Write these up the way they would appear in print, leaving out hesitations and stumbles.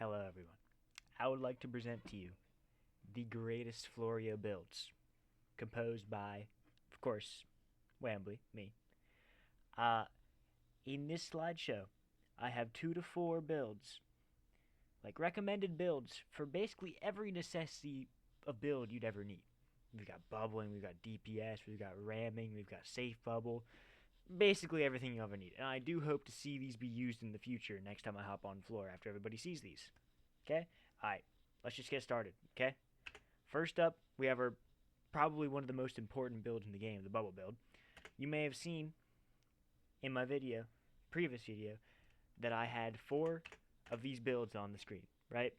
Hello, everyone. I would like to present to you the greatest Florio builds, composed by, of course, Wambly, me. Uh, in this slideshow, I have 2 to 4 builds, like recommended builds for basically every necessity of build you'd ever need. We've got bubbling, we've got DPS, we've got ramming, we've got safe bubble, basically everything you ever need. And I do hope to see these be used in the future next time I hop on floor after everybody sees these. Okay? Alright, let's just get started, okay? First up, we have our probably one of the most important builds in the game, the bubble build. You may have seen in my previous video, that I had 4 of these builds on the screen, right?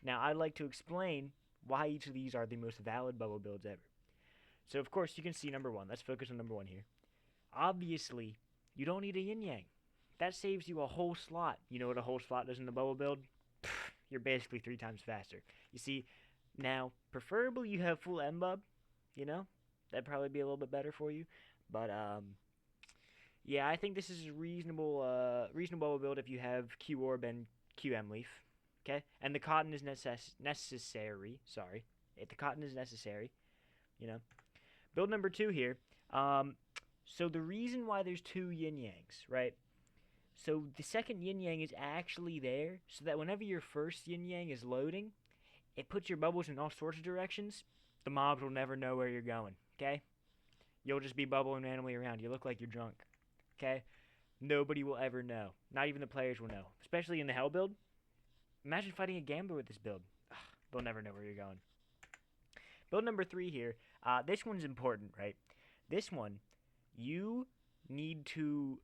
Now, I'd like to explain why each of these are the most valid bubble builds ever. So, of course, you can see number 1. Let's focus on number 1 here. Obviously, you don't need a yin-yang. That saves you a whole slot. You know what a whole slot does in the bubble build? You're basically 3 times faster. You see, now, preferably you have full mbub, you know? That'd probably be a little bit better for you. But, yeah, I think this is a reasonable build if you have Q Orb and QM Leaf. Okay? And the cotton is necessary. Sorry. The cotton is necessary. You know? Build number 2 here. So the reason why there's 2 yin-yangs, right? So the second yin-yang is actually there so that whenever your first yin-yang is loading, it puts your bubbles in all sorts of directions. The mobs will never know where you're going, okay? You'll just be bubbling randomly around. You look like you're drunk, okay? Nobody will ever know. Not even the players will know. Especially in the Hell build. Imagine fighting a gambler with this build. Ugh, they'll never know where you're going. Build number 3 here. This one's important, right? This one, you need to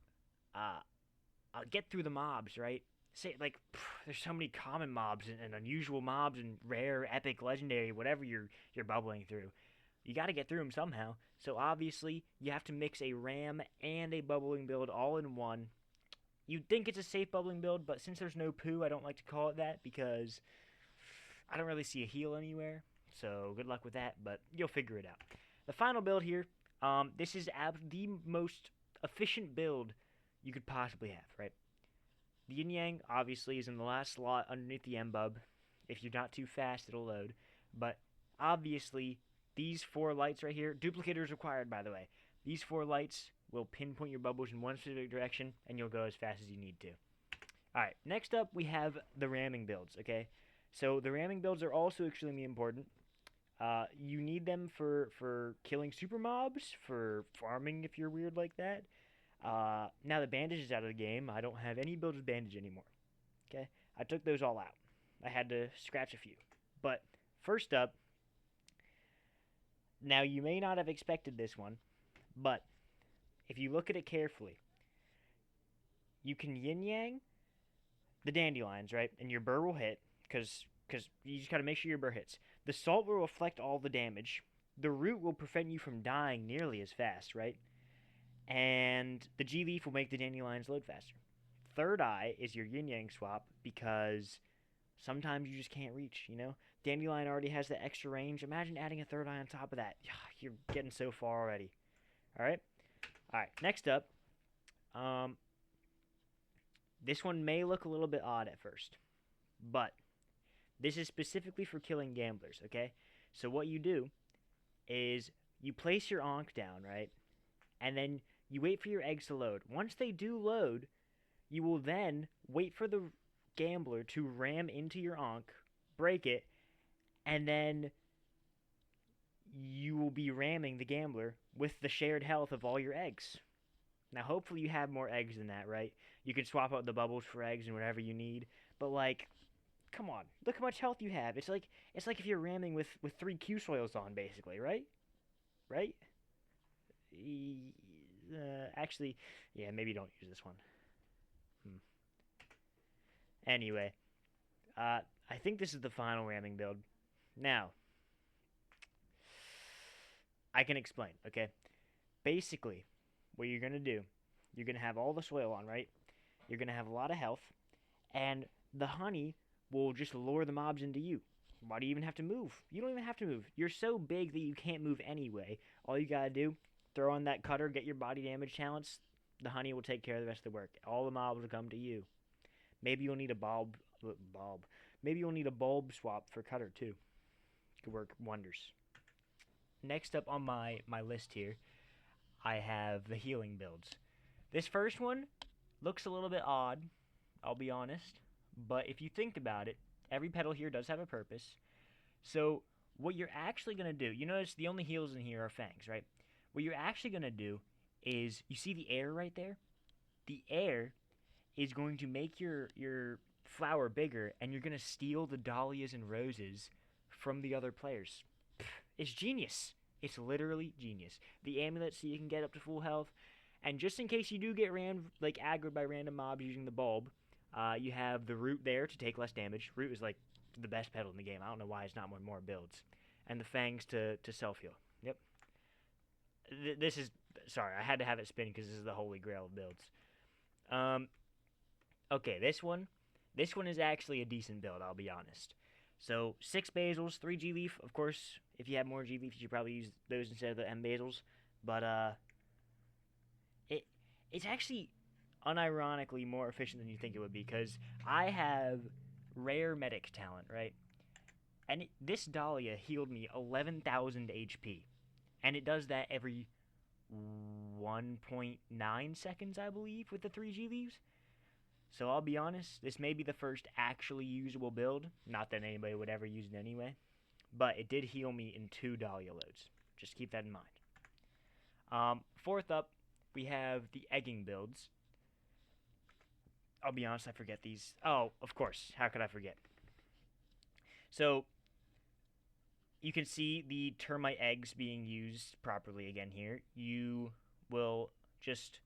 get through the mobs, right? Say, like, there's so many common mobs and unusual mobs and rare, epic, legendary, whatever you're bubbling through. You got to get through them somehow. So obviously, you have to mix a ram and a bubbling build all in one. You'd think it's a safe bubbling build, but since there's no poo, I don't like to call it that because I don't really see a heal anywhere. So good luck with that, but you'll figure it out. The final build here, this is the most efficient build you could possibly have, right? The yin yang obviously is in the last slot underneath the mbub. If you're not too fast, it'll load. But obviously, these 4 lights right here, duplicators required, by the way. These 4 lights will pinpoint your bubbles in one specific direction, and you'll go as fast as you need to. Alright, next up, we have the ramming builds, okay? So the ramming builds are also extremely important. You need them for killing super mobs, for farming if you're weird like that. Now the bandage is out of the game. I don't have any builds with bandage anymore. Okay? I took those all out. I had to scratch a few. But first up, now you may not have expected this one, but if you look at it carefully, you can yin-yang the dandelions, right? And your burr will hit, because you just got to make sure your burr hits. The salt will reflect all the damage. The root will prevent you from dying nearly as fast, right? And the G-Leaf will make the dandelions load faster. Third Eye is your yin-yang swap because sometimes you just can't reach, you know? Dandelion already has the extra range. Imagine adding a Third Eye on top of that. You're getting so far already. Alright? Alright, next up. This one may look a little bit odd at first. But this is specifically for killing gamblers, okay? So what you do is you place your Ankh down, right? And then you wait for your eggs to load. Once they do load, you will then wait for the gambler to ram into your Ankh, break it, and then you will be ramming the gambler with the shared health of all your eggs. Now, hopefully you have more eggs than that, right? You can swap out the bubbles for eggs and whatever you need, but like, come on, look how much health you have. It's like if you're ramming with 3 Q soils on, basically, right? Right? Actually, yeah, maybe don't use this one. Anyway, I think this is the final ramming build. Now, I can explain, okay? Basically, what you're going to do, you're going to have all the soil on, right? You're going to have a lot of health, and the honey will just lure the mobs into you. Why do you even have to move? You don't even have to move. You're so big that you can't move anyway. All you gotta do, throw on that cutter, get your body damage talents. The honey will take care of the rest of the work. All the mobs will come to you. Maybe you'll need a bulb. Maybe you'll need a bulb swap for cutter too. Could work wonders. Next up on my list here, I have the healing builds. This first one looks a little bit odd, I'll be honest, but if you think about it, every petal here does have a purpose. So what you're actually going to do, you notice the only heals in here are fangs, right? What you're actually going to do is, you see the air right there? The air is going to make your flower bigger, and you're going to steal the dahlias and roses from the other players. It's genius. It's literally genius. The amulet so you can get up to full health, and just in case you do get aggroed by random mobs using the bulb, you have the root there to take less damage. Root is like the best petal in the game. I don't know why it's not more builds. And the fangs to self-heal. Yep. This is... Sorry, I had to have it spin because this is the holy grail of builds. Okay, this one is actually a decent build, I'll be honest. So, 6 basils, 3 G-Leaf. Of course, if you have more G-Leaf, you should probably use those instead of the M basils. But, it's actually unironically more efficient than you think it would be, because I have rare medic talent, right? And this Dahlia healed me 11,000 HP. And it does that every 1.9 seconds, I believe, with the 3 G-Leaves. So I'll be honest, this may be the first actually usable build. Not that anybody would ever use it anyway. But it did heal me in 2 Dahlia loads. Just keep that in mind. Fourth up, we have the egging builds. I'll be honest, I forget these. Oh, of course. How could I forget? So, you can see the termite eggs being used properly again here. You will just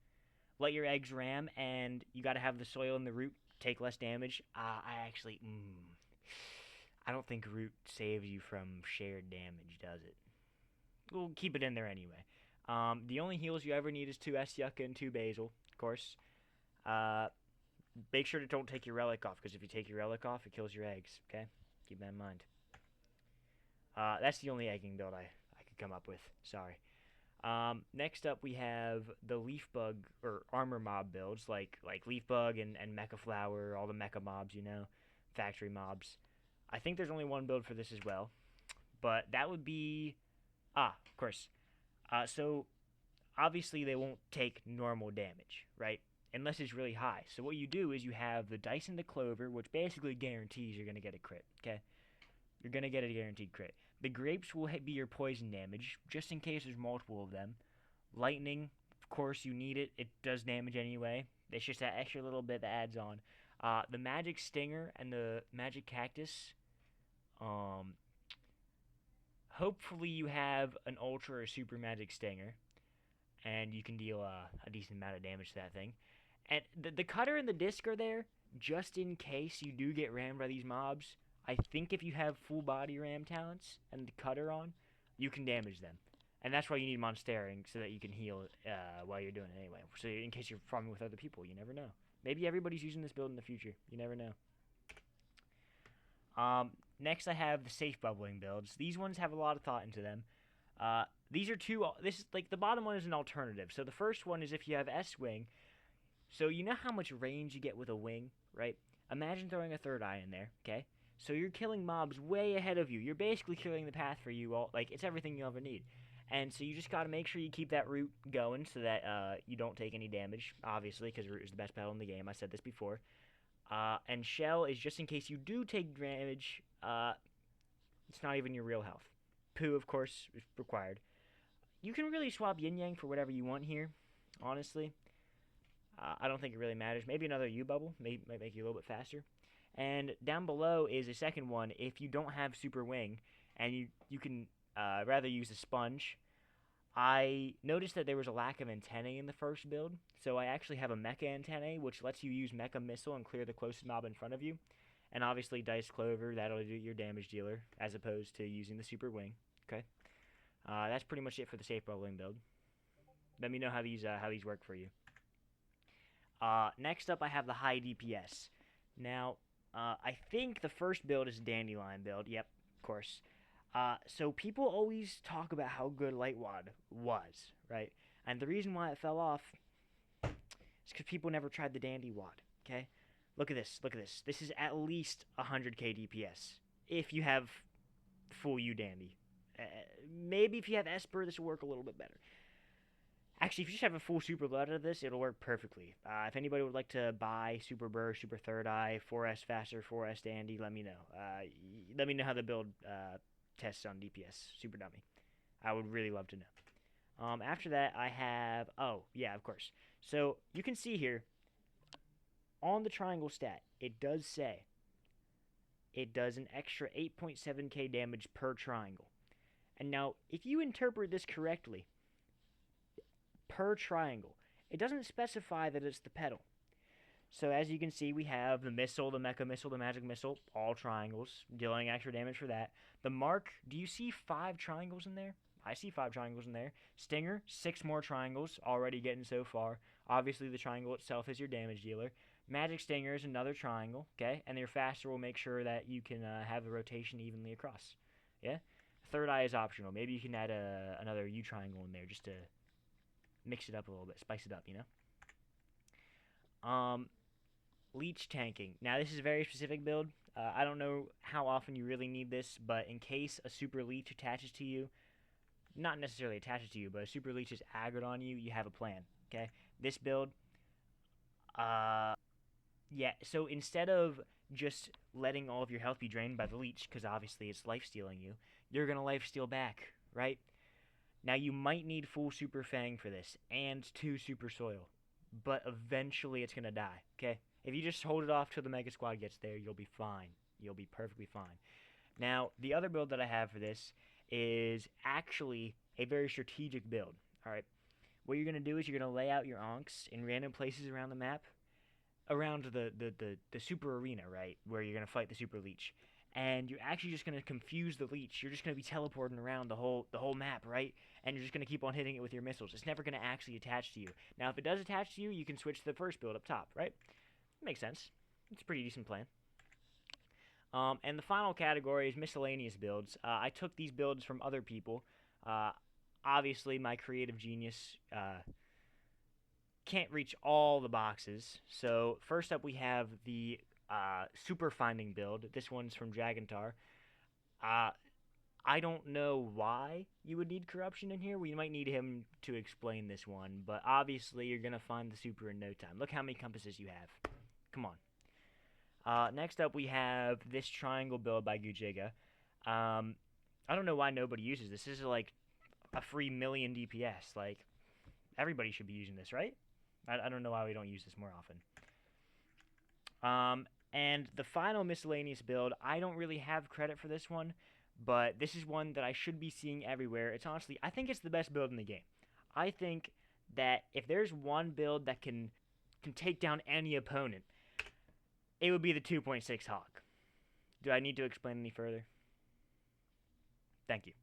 let your eggs ram, and you got to have the soil and the root take less damage. I don't think root saves you from shared damage, does it? We'll keep it in there anyway. The only heals you ever need is 2 S Yucca and 2 Basil, of course. Make sure to don't take your relic off, because if you take your relic off, it kills your eggs, okay? Keep that in mind. That's the only egging build I could come up with. Sorry. Next up, we have the leaf bug or armor mob builds, like leaf bug and mecha flower, all the mecha mobs, you know, factory mobs. I think there's only one build for this as well, but that would be of course. So obviously they won't take normal damage, right? Unless it's really high. So what you do is you have the dice and the clover, which basically guarantees you're gonna get a crit. Okay, you're gonna get a guaranteed crit. The grapes will be your poison damage, just in case there's multiple of them. Lightning, of course, you need it. It does damage anyway. It's just that extra little bit that adds on. The magic stinger and the magic cactus. Hopefully you have an ultra or super magic stinger, and you can deal a decent amount of damage to that thing. And the cutter and the disc are there just in case you do get rammed by these mobs. I think if you have full body ram talents and the cutter on, you can damage them. And that's why you need monstering, so that you can heal while you're doing it anyway. So in case you're farming with other people, you never know. Maybe everybody's using this build in the future. You never know. Next I have the safe bubbling builds. These ones have a lot of thought into them. These are two, this is like the bottom one is an alternative. So the first one is if you have S-Wing. So you know how much range you get with a wing, right? Imagine throwing a third eye in there, okay? So you're killing mobs way ahead of you. You're basically clearing the path for you all. Like, it's everything you ever need. And so you just got to make sure you keep that root going so that you don't take any damage, obviously, because root is the best petal in the game. I said this before. And shell is just in case you do take damage. It's not even your real health. Poo, of course, is required. You can really swap yin-yang for whatever you want here, honestly. I don't think it really matters. Maybe another U-bubble might make you a little bit faster. And down below is a second one if you don't have super wing and you can rather use a sponge. I noticed that there was a lack of antennae in the first build, so I actually have a mecha antennae, which lets you use mecha missile and clear the closest mob in front of you. And obviously dice clover, that'll do your damage dealer, as opposed to using the super wing. Okay, that's pretty much it for the safe bubbling build. Let me know how these work for you. Next up, I have the high DPS. Now, I think the first build is a dandelion build. Yep, of course. So people always talk about how good Lightwad was, right? And the reason why it fell off is because people never tried the Dandy Wad, okay? Look at this. Look at this. This is at least 100k DPS if you have full U Dandy. Maybe if you have Esper, this will work a little bit better. Actually, if you just have a full Super Blood out of this, it'll work perfectly. If anybody would like to buy Super Burst, Super Third Eye, 4S Faster, 4S Dandy, let me know. Let me know how the build tests on DPS. Super Dummy. I would really love to know. After that, I have... Oh, yeah, of course. So, you can see here, on the triangle stat, it does say it does an extra 8.7k damage per triangle. And now, if you interpret this correctly, per triangle, it doesn't specify that it's the pedal. So as you can see, we have the missile, the mecha missile, the magic missile, all triangles, dealing extra damage for that. The mark, do you see 5 triangles in there? I see 5 triangles in there. Stinger, 6 more triangles, already getting so far. Obviously, the triangle itself is your damage dealer. Magic Stinger is another triangle, okay? And your faster will make sure that you can have the rotation evenly across. Yeah? Third Eye is optional. Maybe you can add another U triangle in there just to mix it up a little bit, spice it up, you know? Leech tanking. Now, this is a very specific build. I don't know how often you really need this, but in case a Super Leech attaches to you, not necessarily attaches to you, but a Super Leech is aggroed on you, you have a plan, okay? This build, yeah, so instead of just letting all of your health be drained by the Leech, because obviously it's life-stealing you, you're going to life-steal back, right? Now, you might need full Super Fang for this, and 2 Super Soil, but eventually it's going to die, okay? If you just hold it off till the Mega Squad gets there, you'll be fine. You'll be perfectly fine. Now, the other build that I have for this is actually a very strategic build, alright? What you're going to do is you're going to lay out your Onks in random places around the map, around the Super Arena, right, where you're going to fight the Super Leech. And you're actually just going to confuse the Leech. You're just going to be teleporting around the whole map, right? And you're just going to keep on hitting it with your missiles. It's never going to actually attach to you. Now, if it does attach to you, you can switch to the first build up top, right? Makes sense. It's a pretty decent plan. And the final category is miscellaneous builds. I took these builds from other people. Obviously, my creative genius can't reach all the boxes. So, first up, we have the super finding build. This one's from Dragontar. I don't know why you would need corruption in here. We might need him to explain this one, but obviously you're gonna find the super in no time. Look how many compasses you have. Come on. Next up we have this triangle build by Gujiga. I don't know why nobody uses this. This is like a free million DPS. Like, everybody should be using this, right? I don't know why we don't use this more often. And the final miscellaneous build, I don't really have credit for this one, but this is one that I should be seeing everywhere. It's honestly, I think it's the best build in the game. I think that if there's one build that can take down any opponent, it would be the 2.6 Hawk. Do I need to explain any further? Thank you.